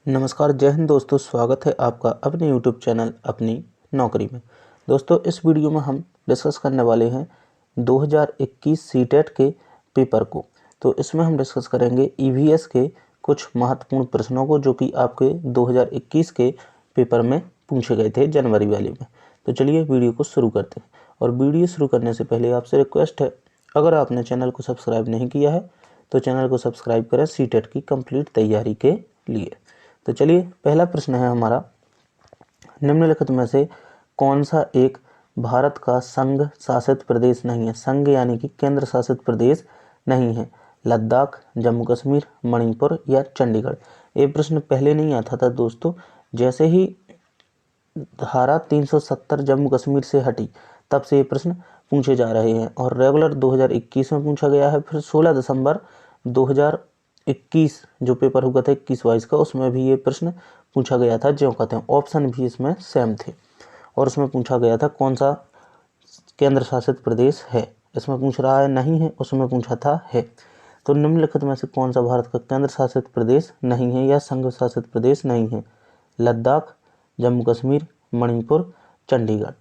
नमस्कार, जय हिंद दोस्तों। स्वागत है आपका अपने यूट्यूब चैनल अपनी नौकरी में। दोस्तों, इस वीडियो में हम डिस्कस करने वाले हैं 2021 सीटेट के पेपर को। तो इसमें हम डिस्कस करेंगे ईवीएस के कुछ महत्वपूर्ण प्रश्नों को जो कि आपके 2021 के पेपर में पूछे गए थे जनवरी वाले में। तो चलिए वीडियो को शुरू करते हैं। और वीडियो शुरू करने से पहले आपसे रिक्वेस्ट है, अगर आपने चैनल को सब्सक्राइब नहीं किया है तो चैनल को सब्सक्राइब करें सीटेट की कंप्लीट तैयारी के लिए। तो चलिए, पहला प्रश्न है हमारा, निम्नलिखित में से कौन सा एक भारत का संघ शासित प्रदेश नहीं है। संघ यानी कि केंद्र शासित प्रदेश नहीं है। लद्दाख, जम्मू कश्मीर, मणिपुर या चंडीगढ़। ये प्रश्न पहले नहीं आता था दोस्तों। जैसे ही धारा 370 जम्मू कश्मीर से हटी तब से ये प्रश्न पूछे जा रहे हैं और रेगुलर 2021 में पूछा गया है। फिर 16 दिसंबर 2021 जो पेपर हुआ था 21-22 का, उसमें भी ये प्रश्न पूछा गया था। जो कहते हैं ऑप्शन भी इसमें सेम थे और उसमें पूछा गया था कौन सा केंद्र शासित प्रदेश है। इसमें पूछ रहा है नहीं है, उसमें पूछा था है। तो निम्नलिखित में से कौन सा भारत का केंद्र शासित प्रदेश नहीं है या संघ शासित प्रदेश नहीं है। लद्दाख, जम्मू कश्मीर, मणिपुर, चंडीगढ़।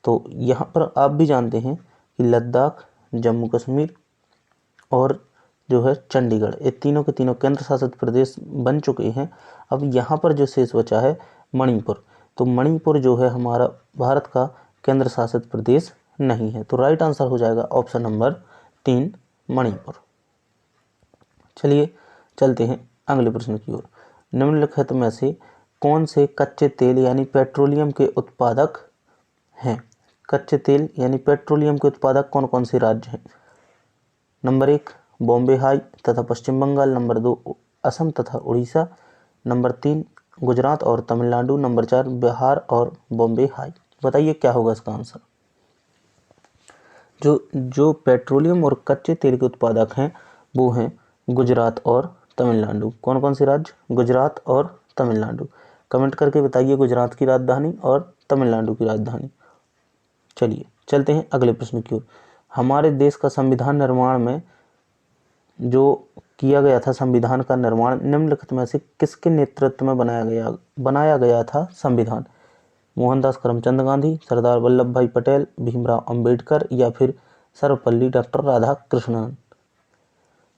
तो यहाँ पर आप भी जानते हैं कि लद्दाख, जम्मू कश्मीर और जो है चंडीगढ़, ये तीनों के तीनों केंद्र शासित प्रदेश बन चुके हैं। अब यहाँ पर जो शेष बचा है मणिपुर, तो मणिपुर जो है हमारा भारत का केंद्र शासित प्रदेश नहीं है। तो राइट आंसर हो जाएगा ऑप्शन नंबर 3, मणिपुर। चलिए चलते हैं अगले प्रश्न की ओर। निम्नलिखित में से कौन से कच्चे तेल यानी पेट्रोलियम के उत्पादक हैं। कच्चे तेल यानी पेट्रोलियम के उत्पादक कौन कौन से राज्य हैं। नंबर 1 बॉम्बे हाई तथा पश्चिम बंगाल, नंबर 2 असम तथा उड़ीसा, नंबर 3 गुजरात और तमिलनाडु, नंबर 4 बिहार और बॉम्बे हाई। बताइए क्या होगा इसका आंसर। जो पेट्रोलियम और कच्चे तेल के उत्पादक हैं वो हैं गुजरात और तमिलनाडु। कौन कौन से राज्य, गुजरात और तमिलनाडु। कमेंट करके बताइए गुजरात की राजधानी और तमिलनाडु की राजधानी। चलिए चलते हैं अगले प्रश्न की ओर। हमारे देश का संविधान निर्माण में जो किया गया था, संविधान का निर्माण निम्नलिखित में से किसके नेतृत्व में बनाया गया था संविधान। मोहनदास करमचंद गांधी, सरदार वल्लभ भाई पटेल, भीमराव अंबेडकर या फिर सर्वपल्ली डॉक्टर राधाकृष्णन।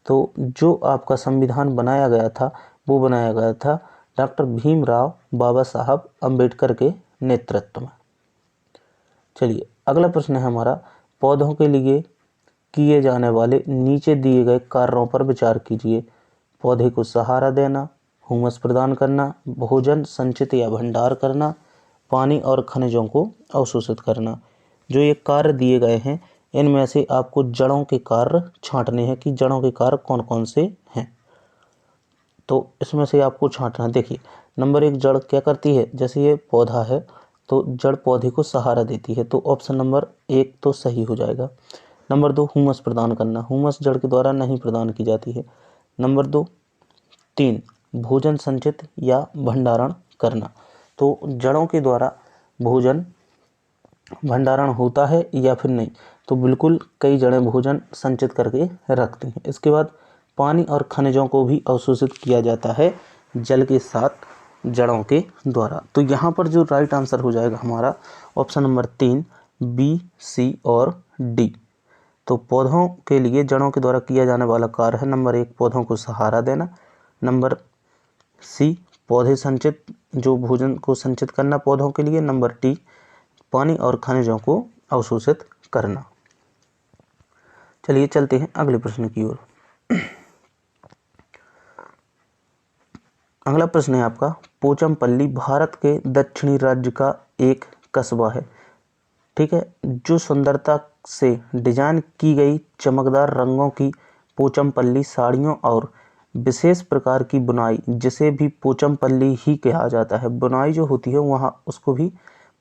तो जो आपका संविधान बनाया गया था वो बनाया गया था डॉक्टर भीमराव बाबा साहब अंबेडकर के नेतृत्व में। चलिए अगला प्रश्न है हमारा, पौधों के लिए किए जाने वाले नीचे दिए गए कार्यों पर विचार कीजिए। पौधे को सहारा देना, हुमस प्रदान करना, भोजन संचित या भंडार करना, पानी और खनिजों को अवशोषित करना। जो ये कार्य दिए गए हैं इनमें से आपको जड़ों के कार्य छांटने हैं कि जड़ों के कार्य कौन कौन से हैं। तो इसमें से आपको छांटना। देखिए नंबर 1 जड़ क्या करती है, जैसे ये पौधा है तो जड़ पौधे को सहारा देती है, तो ऑप्शन नंबर 1 तो सही हो जाएगा। नंबर 2 हुमस प्रदान करना, हुमस जड़ के द्वारा नहीं प्रदान की जाती है। नंबर 3 भोजन संचित या भंडारण करना, तो जड़ों के द्वारा भोजन भंडारण होता है या फिर नहीं, तो बिल्कुल कई जड़ें भोजन संचित करके रखती हैं। इसके बाद पानी और खनिजों को भी अवशोषित किया जाता है जल के साथ जड़ों के द्वारा। तो यहाँ पर जो राइट आंसर हो जाएगा हमारा ऑप्शन नंबर 3 बी, सी और डी। तो पौधों के लिए जड़ों के द्वारा किया जाने वाला कार्य है नंबर 1 पौधों को सहारा देना, नंबर सी पौधे संचित जो भोजन को संचित करना पौधों के लिए, नंबर डी पानी और खनिजों को अवशोषित करना। चलिए चलते हैं अगले प्रश्न की ओर। अगला प्रश्न है आपका, पोचमपल्ली भारत के दक्षिणी राज्य का एक कस्बा है। ठीक है, जो सुंदरता से डिजाइन की गई चमकदार रंगों की पोचमपल्ली साड़ियों और विशेष प्रकार की बुनाई, जिसे भी पोचमपल्ली ही कहा जाता है, बुनाई जो होती है वहाँ उसको भी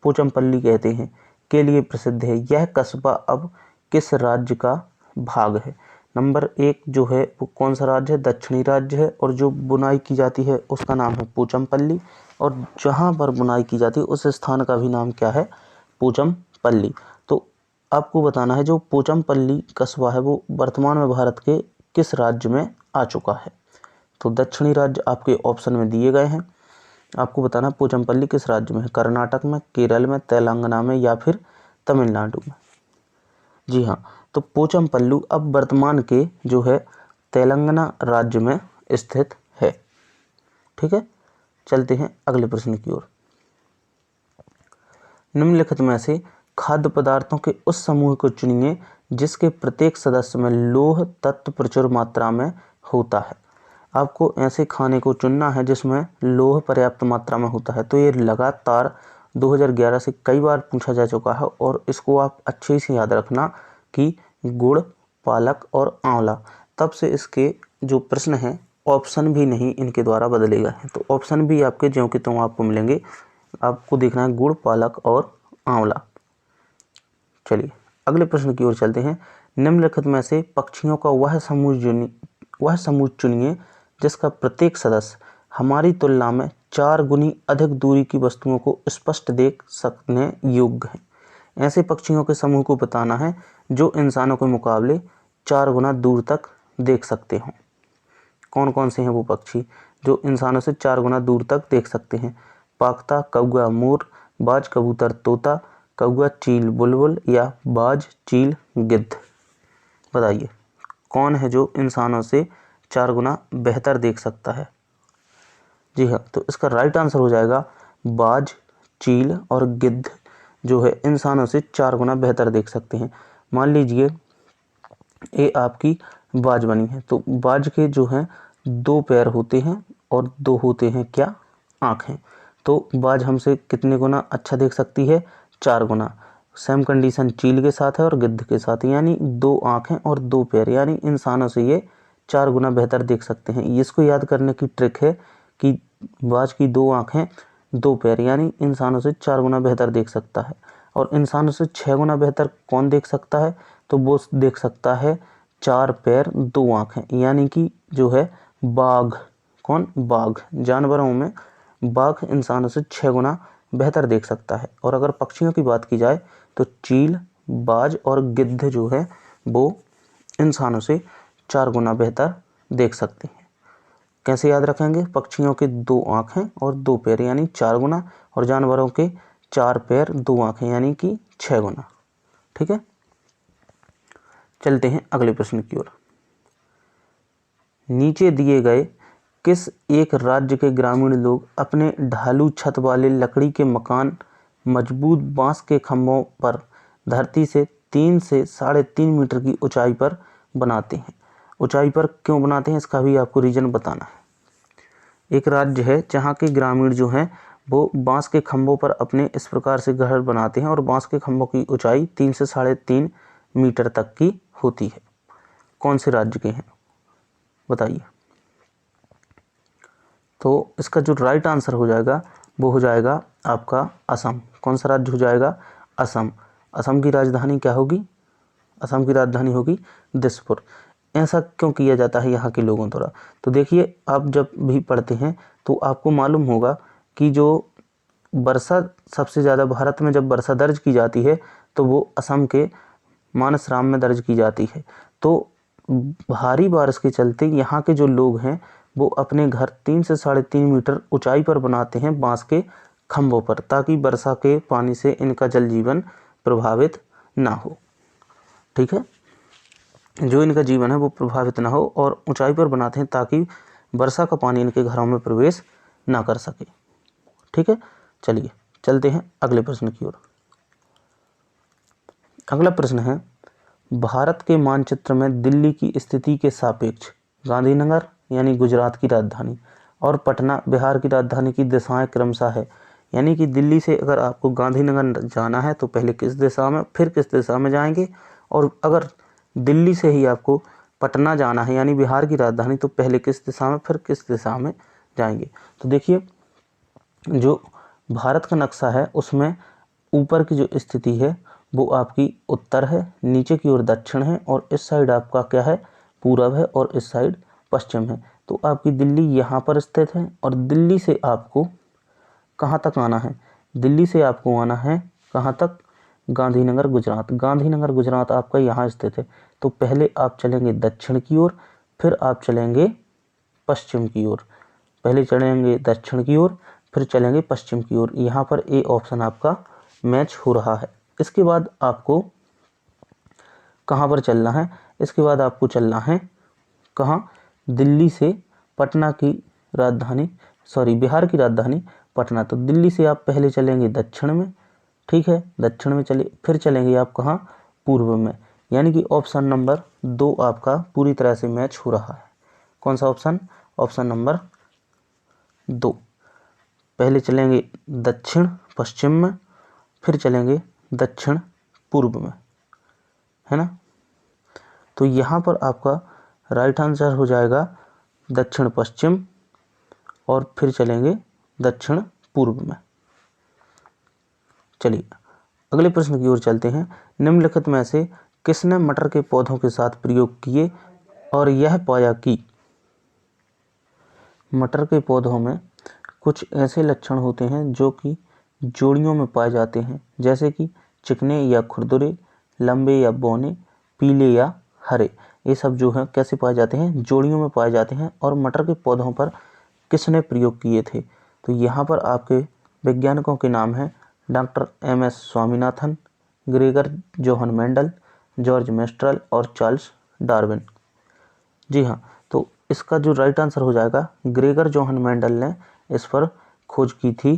पोचमपल्ली कहते हैं, के लिए प्रसिद्ध है। यह कस्बा अब किस राज्य का भाग है। नंबर 1 जो है वो कौन सा राज्य है, दक्षिणी राज्य है, और जो बुनाई की जाती है उसका नाम है पोचमपल्ली, और जहाँ पर बुनाई की जाती है उस स्थान का भी नाम क्या है, पोचमपल्ली। तो आपको बताना है जो पोचमपल्ली कस्बा है वो वर्तमान में भारत के किस राज्य में आ चुका है। तो दक्षिणी राज्य आपके ऑप्शन में दिए गए हैं। आपको बताना पोचमपल्ली किस राज्य में है, कर्नाटक में, केरल में, तेलंगाना में या फिर तमिलनाडु में। जी हाँ, तो पोचमपल्लू अब वर्तमान के जो है तेलंगाना राज्य में स्थित है। ठीक है, चलते हैं अगले प्रश्न की ओर। निम्नलिखित में से खाद्य पदार्थों के उस समूह को चुनिए जिसके प्रत्येक सदस्य में लौह तत्व प्रचुर मात्रा में होता है। आपको ऐसे खाने को चुनना है जिसमें लौह पर्याप्त मात्रा में होता है। तो ये लगातार 2011 से कई बार पूछा जा चुका है और इसको आप अच्छे से याद रखना कि गुड़, पालक और आंवला। तब से इसके जो प्रश्न हैं ऑप्शन भी नहीं इनके द्वारा बदले गए हैं। तो ऑप्शन भी आपके ज्यों के त्यों आपको मिलेंगे। आपको देखना है गुड़, पालक और आंवला। चलिए अगले प्रश्न की ओर चलते हैं। निम्नलिखित में से पक्षियों का वह समूह चुनिए जिसका प्रत्येक सदस्य हमारी तुलना में 4 गुनी अधिक दूरी की वस्तुओं को स्पष्ट देख सकने योग्य है। ऐसे पक्षियों के समूह को बताना है जो इंसानों के मुकाबले 4 गुना दूर तक देख सकते हों। कौन कौन से हैं वो पक्षी जो इंसानों से 4 गुना दूर तक देख सकते हैं? पाख्ता, कौवा, मोर, बाज, कबूतर, तोता, कौवा, चील, बुलबुल या बाज, चील, गिद्ध। बताइए कौन है जो इंसानों से 4 गुना बेहतर देख सकता है? जी हाँ, तो इसका राइट आंसर हो जाएगा बाज, चील और गिद्ध जो है इंसानों से 4 गुना बेहतर देख सकते हैं। मान लीजिए ये आपकी बाज बनी है, तो बाज के जो हैं 2 पैर होते हैं और 2 होते हैं क्या? आँखें। तो बाज हमसे कितने गुना अच्छा देख सकती है? 4 गुना। सेम कंडीशन चील के साथ है और गिद्ध के साथ, यानी 2 आँखें और 2 पैर, यानी इंसानों से ये 4 गुना बेहतर देख सकते हैं। इसको याद करने की ट्रिक है कि बाज की 2 आँखें 2 पैर, यानी इंसानों से 4 गुना बेहतर देख सकता है। और इंसानों से 6 गुना बेहतर कौन देख सकता है? तो वो देख सकता है 4 पैर 2 आँखें, यानी कि जो है बाघ। कौन? बाघ। जानवरों में बाघ इंसानों से 6 गुना बेहतर देख सकता है। और अगर पक्षियों की बात की जाए तो चील, बाज और गिद्ध जो है वो इंसानों से 4 गुना बेहतर देख सकते हैं। कैसे याद रखेंगे? पक्षियों के 2 आँखें और 2 पैर यानी 4 गुना, और जानवरों के 4 पैर 2 आँखें यानी कि 6 गुना। ठीक है, चलते हैं अगले प्रश्न की ओर। नीचे दिए गए किस एक राज्य के ग्रामीण लोग अपने ढालू छत वाले लकड़ी के मकान मजबूत बांस के खंभों पर धरती से 3 से 3.5 मीटर की ऊंचाई पर बनाते हैं? ऊंचाई पर क्यों बनाते हैं इसका भी आपको रीजन बताना है। एक राज्य है जहाँ के ग्रामीण जो हैं वो बांस के खंभों पर अपने इस प्रकार से घर बनाते हैं और बांस के खंभों की ऊंचाई 3 से 3.5 मीटर तक की होती है। कौन से राज्य के हैं बताइए? तो इसका जो राइट आंसर हो जाएगा वो हो जाएगा आपका असम। कौन सा राज्य हो जाएगा? असम। असम की राजधानी क्या होगी? असम की राजधानी होगी दिसपुर। ऐसा क्यों किया जाता है यहाँ के लोगों द्वारा? तो देखिए, आप जब भी पढ़ते हैं तो आपको मालूम होगा कि जो वर्षा सबसे ज़्यादा भारत में जब वर्षा दर्ज की जाती है तो वो असम के मानसराम में दर्ज की जाती है। तो भारी बारिश के चलते यहाँ के जो लोग हैं वो अपने घर 3 से 3.5 मीटर ऊंचाई पर बनाते हैं बांस के खंभों पर, ताकि वर्षा के पानी से इनका जल जीवन प्रभावित ना हो। ठीक है, जो इनका जीवन है वो प्रभावित ना हो, और ऊंचाई पर बनाते हैं ताकि वर्षा का पानी इनके घरों में प्रवेश ना कर सके। ठीक है, चलिए चलते हैं अगले प्रश्न की ओर। अगला प्रश्न है, भारत के मानचित्र में दिल्ली की स्थिति के सापेक्ष गांधीनगर यानी गुजरात की राजधानी और पटना बिहार की राजधानी की दिशाएं क्रमशः है। यानी कि दिल्ली से अगर आपको गांधीनगर जाना है तो पहले किस दिशा में, फिर किस दिशा में जाएंगे, और अगर दिल्ली से ही आपको पटना जाना है यानी बिहार की राजधानी तो पहले किस दिशा में, फिर किस दिशा में जाएंगे। तो देखिए, जो भारत का नक्शा है उसमें ऊपर की जो स्थिति है वो आपकी उत्तर है, नीचे की ओर दक्षिण है, और इस साइड आपका क्या है? पूरब है, और इस साइड पश्चिम है। तो आपकी दिल्ली यहाँ पर स्थित है, और दिल्ली से आपको कहाँ तक आना है? दिल्ली से आपको आना है कहाँ तक? गांधीनगर गुजरात। गांधीनगर गुजरात आपका यहाँ स्थित है। तो पहले आप चलेंगे दक्षिण की ओर, फिर आप चलेंगे पश्चिम की ओर। पहले चलेंगे दक्षिण की ओर, फिर चलेंगे पश्चिम की ओर। यहाँ पर ए ऑप्शन आपका मैच हो रहा है। इसके बाद आपको कहाँ पर चलना है? इसके बाद आपको चलना है कहाँ? दिल्ली से पटना की राजधानी, बिहार की राजधानी पटना। तो दिल्ली से आप पहले चलेंगे दक्षिण में, ठीक है, दक्षिण में चले, फिर चलेंगे आप कहाँ? पूर्व में। यानी कि ऑप्शन नंबर 2 आपका पूरी तरह से मैच हो रहा है। कौन सा ऑप्शन? Option number 2। पहले चलेंगे दक्षिण पश्चिम में, फिर चलेंगे दक्षिण पूर्व में, है ना। तो यहाँ पर आपका राइट आंसर हो जाएगा दक्षिण पश्चिम, और फिर चलेंगे दक्षिण पूर्व में। चलिए अगले प्रश्न की ओर चलते हैं। निम्नलिखित में से किसने मटर के पौधों के साथ प्रयोग किए और यह पाया कि मटर के पौधों में कुछ ऐसे लक्षण होते हैं जो कि जोड़ियों में पाए जाते हैं, जैसे कि चिकने या खुरदुरे, लंबे या बौने, पीले या हरे। ये सब जो है कैसे पाए जाते हैं? जोड़ियों में पाए जाते हैं। और मटर के पौधों पर किसने प्रयोग किए थे? तो यहाँ पर आपके वैज्ञानिकों के नाम हैं doctor MS Swaminathan, Gregor Johan Mendel, George menstrual और चार्ल्स डार्विन। जी हाँ, तो इसका जो राइट आंसर हो जाएगा, ग्रेगर जोहन मेंडल ने इस पर खोज की थी।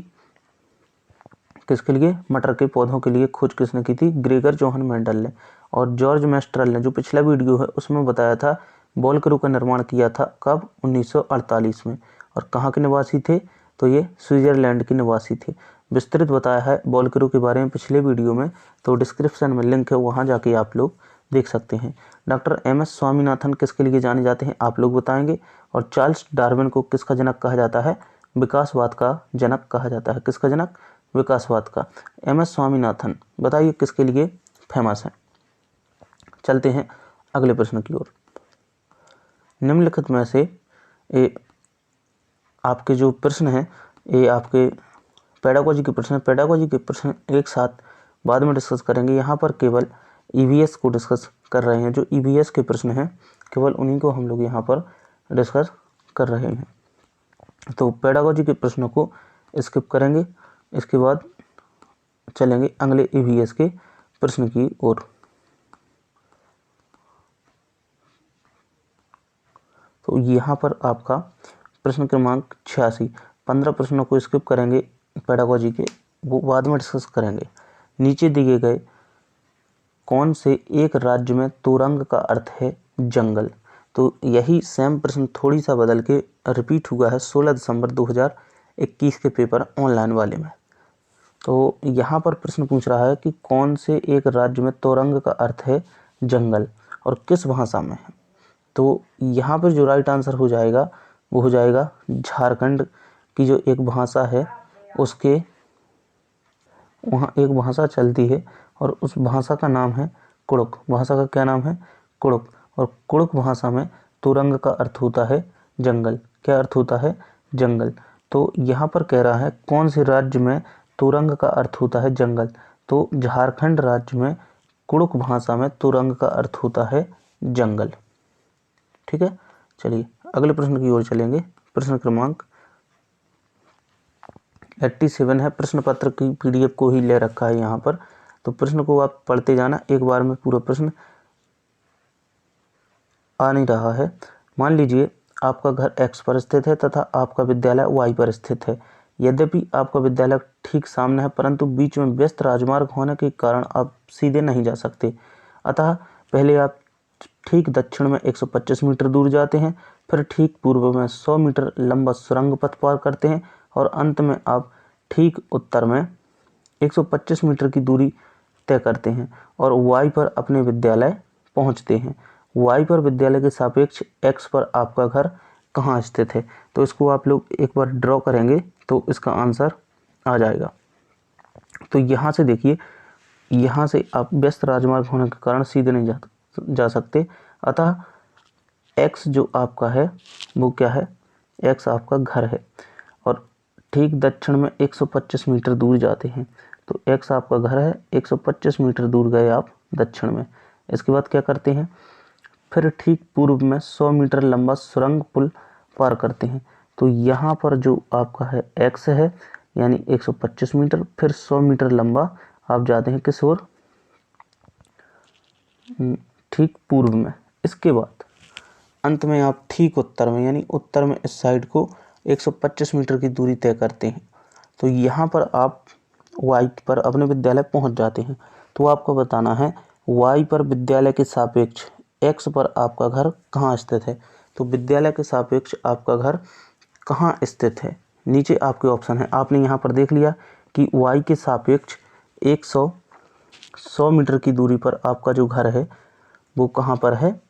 किसके लिए? मटर के पौधों के लिए खोज किसने की थी? ग्रेगर जोहन मेंडल ने। और जॉर्ज मेस्ट्रल ने, जो पिछला वीडियो है उसमें बताया था, बॉलकरू का निर्माण किया था कब? 1948 में। और कहाँ के निवासी थे? तो ये स्विट्जरलैंड के निवासी थे। विस्तृत बताया है बॉलकरू के बारे में पिछले वीडियो में, तो डिस्क्रिप्शन में लिंक है, वहाँ जाके आप लोग देख सकते हैं। डॉक्टर MS स्वामीनाथन किसके लिए जाने जाते हैं? आप लोग बताएंगे। और चार्ल्स डार्विन को किसका जनक कहा जाता है? विकासवाद का जनक कहा जाता है। किसका जनक? विकासवाद का। MS स्वामीनाथन बताइए किसके लिए फेमस है? चलते हैं अगले प्रश्न की ओर। निम्नलिखित में से आपके जो प्रश्न हैं, ये आपके पेडागोजी के प्रश्न। पेडागोजी के प्रश्न एक साथ बाद में डिस्कस करेंगे। यहाँ पर केवल EVS को डिस्कस कर रहे हैं। जो EVS के प्रश्न हैं केवल उन्हीं को हम लोग यहाँ पर डिस्कस कर रहे हैं। तो पेडागोजी के प्रश्नों को स्किप करेंगे। इसके बाद चलेंगे अगले EVS के प्रश्न की ओर। तो यहाँ पर आपका प्रश्न क्रमांक 86, 15 प्रश्नों को स्किप करेंगे पेडागोजी के, वो बाद में डिस्कस करेंगे। नीचे दिए गए कौन से एक राज्य में तुरंग का अर्थ है जंगल? तो यही सेम प्रश्न थोड़ी सा बदल के रिपीट हुआ है 16 दिसंबर 2021 के पेपर ऑनलाइन वाले में। तो यहाँ पर प्रश्न पूछ रहा है कि कौन से एक राज्य में तुरंग का अर्थ है जंगल और किस भाषा में है? तो यहाँ पर जो राइट आंसर हो जाएगा वो हो जाएगा झारखंड की जो एक भाषा है, उसके वहाँ एक भाषा चलती है और उस भाषा का नाम है कुड़ुक। भाषा का क्या नाम है? कुड़ुक। और कुड़ुक भाषा में तुरंग का अर्थ होता है जंगल। क्या अर्थ होता है? जंगल। तो यहाँ पर कह रहा है कौन से राज्य में तुरंग का अर्थ होता है जंगल? तो झारखंड राज्य में कुड़ुक भाषा में तुरंग का अर्थ होता है जंगल। ठीक है, चलिए अगले प्रश्न की ओर चलेंगे। प्रश्न क्रमांक 87 है। प्रश्न पत्र की PDF को ही ले रखा है यहाँ पर, तो प्रश्न को आप पढ़ते जाना, एक बार में पूरा प्रश्न आ नहीं रहा है। मान लीजिए आपका घर X पर स्थित है तथा आपका विद्यालय Y पर स्थित है। यद्यपि आपका विद्यालय ठीक सामने है, परंतु बीच में व्यस्त राजमार्ग होने के कारण आप सीधे नहीं जा सकते। अतः पहले आप ठीक दक्षिण में 125 मीटर दूर जाते हैं, फिर ठीक पूर्व में 100 मीटर लंबा सुरंग पथ पार करते हैं और अंत में आप ठीक उत्तर में 125 मीटर की दूरी तय करते हैं और Y पर अपने विद्यालय पहुंचते हैं। Y पर विद्यालय के सापेक्ष X पर आपका घर कहाँ स्थित है? तो इसको आप लोग एक बार ड्रॉ करेंगे तो इसका आंसर आ जाएगा। तो यहाँ से देखिए, यहाँ से आप व्यस्त राजमार्ग होने के कारण सीधे नहीं जा सकते, अतः X जो आपका है वो क्या है? X आपका घर है और ठीक दक्षिण में 125 मीटर दूर जाते हैं। तो X आपका घर है, 125 मीटर दूर गए आप दक्षिण में। इसके बाद क्या करते हैं? फिर ठीक पूर्व में 100 मीटर लंबा सुरंग पुल पार करते हैं। तो यहाँ पर जो आपका है x है यानी 125 मीटर, फिर 100 मीटर लंबा आप जाते हैं किस ओर, ठीक पूर्व में। इसके बाद अंत में आप ठीक उत्तर में यानी उत्तर में इस साइड को 125 मीटर की दूरी तय करते हैं। तो यहाँ पर आप y पर अपने विद्यालय पहुँच जाते हैं। तो आपको बताना है y पर विद्यालय के सापेक्ष x पर आपका घर कहाँ स्थित है। तो विद्यालय के सापेक्ष आपका घर कहाँ स्थित है, नीचे आपके ऑप्शन है। आपने यहाँ पर देख लिया कि y के सापेक्ष 100 मीटर की दूरी पर आपका जो घर है वो कहाँ पर है,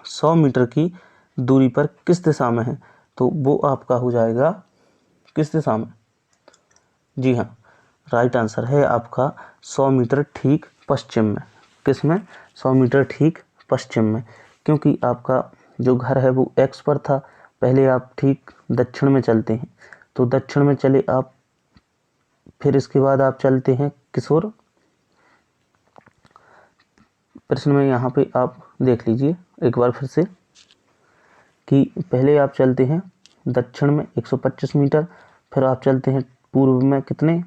100 मीटर की दूरी पर किस दिशा में है। तो वो आपका हो जाएगा किस दिशा में, जी हाँ, राइट आंसर है आपका 100 मीटर ठीक पश्चिम में। किस में, 100 मीटर ठीक पश्चिम में, क्योंकि आपका जो घर है वो x पर था। पहले आप ठीक दक्षिण में चलते हैं, तो दक्षिण में चले आप, फिर इसके बाद आप चलते हैं किस ओर, प्रश्न में यहाँ पे आप देख लीजिए एक बार फिर से कि पहले आप चलते हैं दक्षिण में 125 मीटर, फिर आप चलते हैं पूर्व में कितने,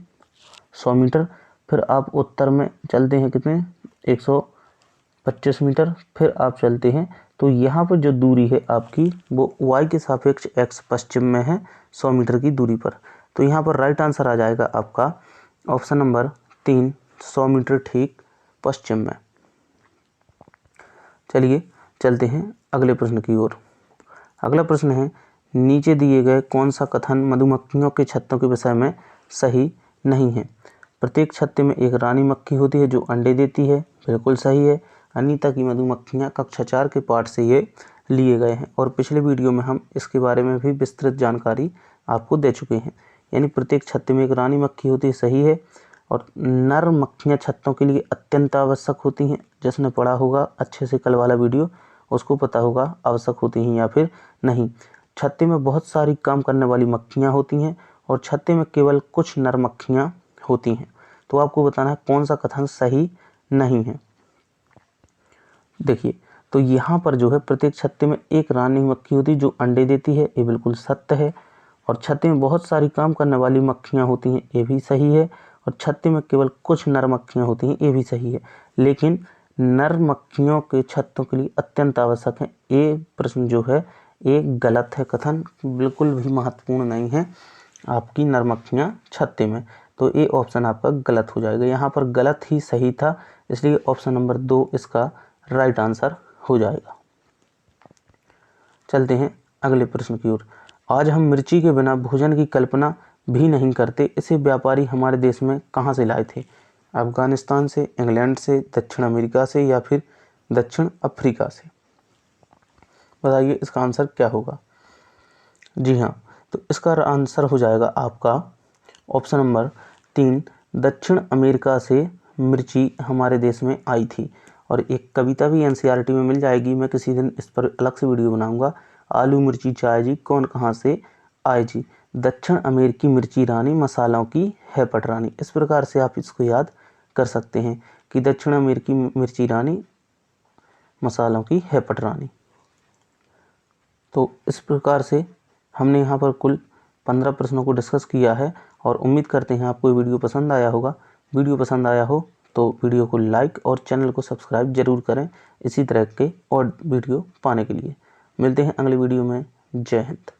100 मीटर, फिर आप उत्तर में चलते हैं कितने, 125 मीटर, फिर आप चलते हैं। तो यहाँ पर जो दूरी है आपकी वो y के सापेक्ष x पश्चिम में है 100 मीटर की दूरी पर। तो यहाँ पर राइट आंसर आ जाएगा आपका ऑप्शन नंबर 3, 100 मीटर ठीक पश्चिम में। चलिए चलते हैं अगले प्रश्न की ओर। अगला प्रश्न है, नीचे दिए गए कौन सा कथन मधुमक्खियों के छत्तों के विषय में सही नहीं है। प्रत्येक छत्ते में एक रानी मक्खी होती है जो अंडे देती है, बिल्कुल सही है। अनीता की मधुमक्खियाँ कक्षा 4 के पाठ से ये लिए गए हैं और पिछले वीडियो में हम इसके बारे में भी विस्तृत जानकारी आपको दे चुके हैं। यानी प्रत्येक छत्ते में एक रानी मक्खी होती है, सही है। और नर मक्खियाँ छत्तों के लिए अत्यंत आवश्यक होती हैं। जिसने पढ़ा होगा अच्छे से कल वाला वीडियो उसको पता होगा आवश्यक होती हैं या फिर नहीं। छत्ते में बहुत सारी काम करने वाली मक्खियाँ होती हैं और छत्ते में केवल कुछ नर मक्खियाँ होती हैं। तो आपको बताना है कौन सा कथन सही नहीं है। देखिए, तो यहाँ पर जो है प्रत्येक छत्ते में एक रानी मक्खी होती है जो अंडे देती है, ये बिल्कुल सत्य है। और छत्ते में बहुत सारी काम करने वाली मक्खियाँ होती हैं, ये भी सही है। और छत्ते में केवल कुछ नर मक्खियाँ होती हैं, ये भी सही है। लेकिन नर मक्खियों के छत्तों के लिए अत्यंत आवश्यक है, ये प्रश्न जो है ये गलत है। कथन बिल्कुल भी महत्वपूर्ण नहीं है आपकी नर मक्खियाँ छत्ते में। तो ये ऑप्शन आपका गलत हो जाएगा। यहाँ पर गलत ही सही था, इसलिए ऑप्शन नंबर 2 इसका राइट आंसर हो जाएगा। चलते हैं अगले प्रश्न की ओर। आज हम मिर्ची के बिना भोजन की कल्पना भी नहीं करते। इसे व्यापारी हमारे देश में कहाँ से लाए थे। अफगानिस्तान से, इंग्लैंड से, दक्षिण अमेरिका से या फिर दक्षिण अफ्रीका से। बताइए इसका आंसर क्या होगा। जी हाँ, तो इसका आंसर हो जाएगा आपका ऑप्शन नंबर 3, दक्षिण अमेरिका से मिर्ची हमारे देश में आई थी। और एक कविता भी एनसीईआरटी में मिल जाएगी, मैं किसी दिन इस पर अलग से वीडियो बनाऊंगा। आलू मिर्ची चाय जी कौन कहाँ से आए जी, दक्षिण अमेरिकी मिर्ची रानी मसालों की है पटरानी। इस प्रकार से आप इसको याद कर सकते हैं कि दक्षिण अमेरिकी मिर्ची रानी मसालों की है पटरानी। तो इस प्रकार से हमने यहाँ पर कुल 15 प्रश्नों को डिस्कस किया है और उम्मीद करते हैं आपको ये वीडियो पसंद आया होगा। वीडियो पसंद आया हो तो वीडियो को लाइक और चैनल को सब्सक्राइब जरूर करें इसी तरह के और वीडियो पाने के लिए। मिलते हैं अगले वीडियो में। जय हिंद।